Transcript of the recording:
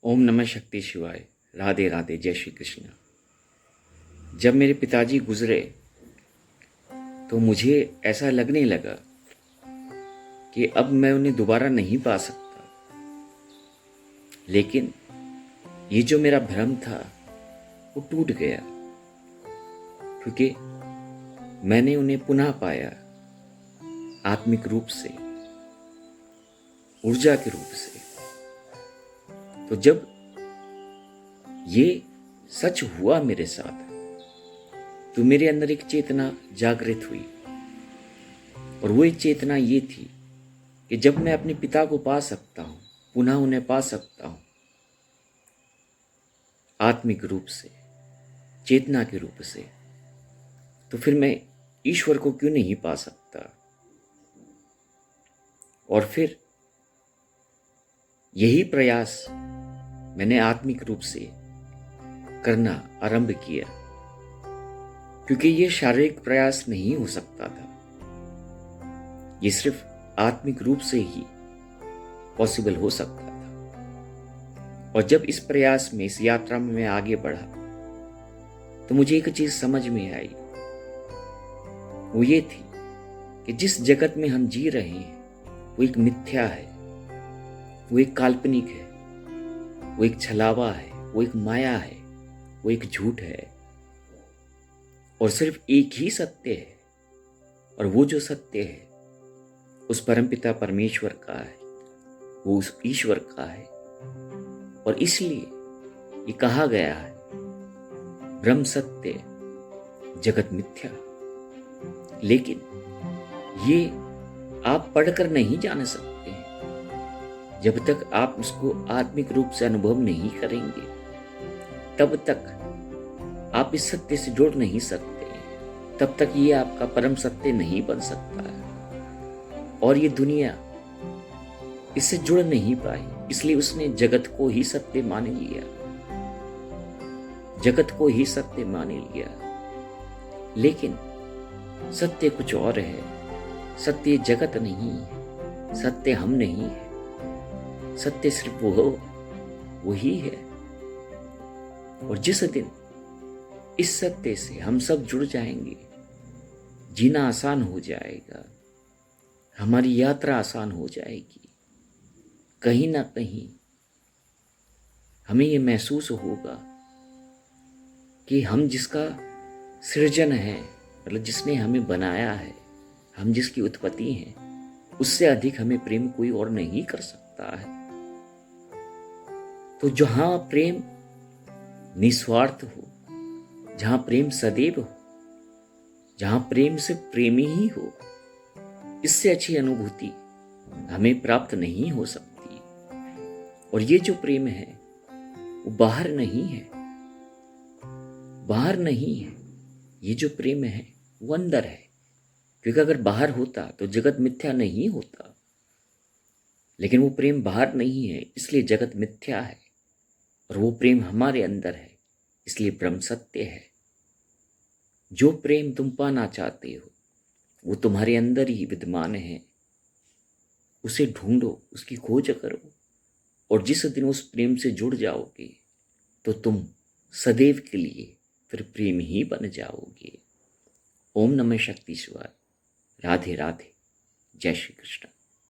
ओम नमः शक्ति शिवाय। राधे राधे, जय श्री कृष्ण। जब मेरे पिताजी गुजरे तो मुझे ऐसा लगने लगा कि अब मैं उन्हें दोबारा नहीं पा सकता। लेकिन ये जो मेरा भ्रम था वो टूट गया, क्योंकि मैंने उन्हें पुनः पाया आत्मिक रूप से, ऊर्जा के रूप से। तो जब ये सच हुआ मेरे साथ, तो मेरे अंदर एक चेतना जागृत हुई। और वो एक चेतना ये थी कि जब मैं अपने पिता को पा सकता हूँ, पुनः उन्हें पा सकता हूँ आत्मिक रूप से, चेतना के रूप से, तो फिर मैं ईश्वर को क्यों नहीं पा सकता। और फिर यही प्रयास मैंने आत्मिक रूप से करना आरंभ किया, क्योंकि ये शारीरिक प्रयास नहीं हो सकता था। ये सिर्फ आत्मिक रूप से ही पॉसिबल हो सकता था। और जब इस प्रयास में, इस यात्रा में मैं आगे बढ़ा, तो मुझे एक चीज समझ में आई। वो ये थी कि जिस जगत में हम जी रहे हैं वो एक मिथ्या है, वो एक काल्पनिक है, वो एक छलावा है, वो एक माया है, वो एक झूठ है। और सिर्फ एक ही सत्य है, और वो जो सत्य है उस परमपिता परमेश्वर का है, वो उस ईश्वर का है। और इसलिए ये कहा गया है, ब्रह्म सत्य जगत मिथ्या। लेकिन ये आप पढ़कर नहीं जान सकते हैं। जब तक आप उसको आत्मिक रूप से अनुभव नहीं करेंगे, तब तक आप इस सत्य से जुड़ नहीं सकते। तब तक ये आपका परम सत्य नहीं बन सकता है। और ये दुनिया इससे जुड़ नहीं पाई, इसलिए उसने जगत को ही सत्य मान लिया, जगत को ही सत्य मान लिया। लेकिन सत्य कुछ और है। सत्य जगत नहीं है, सत्य हम नहीं है। सत्य सिर्फ वही है। और जिस दिन इस सत्य से हम सब जुड़ जाएंगे, जीना आसान हो जाएगा, हमारी यात्रा आसान हो जाएगी। कहीं ना कहीं हमें ये महसूस होगा कि हम जिसका सृजन है, मतलब जिसने हमें बनाया है, हम जिसकी उत्पत्ति हैं, उससे अधिक हमें प्रेम कोई और नहीं कर सकता है। तो जहां प्रेम निस्वार्थ हो, जहां प्रेम सदैव हो, जहां प्रेम से प्रेमी ही हो, इससे अच्छी अनुभूति हमें प्राप्त नहीं हो सकती। और ये जो प्रेम है वो बाहर नहीं है, बाहर नहीं है। ये जो प्रेम है वो अंदर है। क्योंकि अगर बाहर होता तो जगत मिथ्या नहीं होता। लेकिन वो प्रेम बाहर नहीं है, इसलिए जगत मिथ्या है। और वो प्रेम हमारे अंदर है, इसलिए ब्रह्म सत्य है। जो प्रेम तुम पाना चाहते हो वो तुम्हारे अंदर ही विद्यमान है। उसे ढूंढो, उसकी खोज करो। और जिस दिन उस प्रेम से जुड़ जाओगे तो तुम सदैव के लिए फिर प्रेम ही बन जाओगे। ओम नमः शक्ति शिवाय। राधे राधे, जय श्री कृष्ण।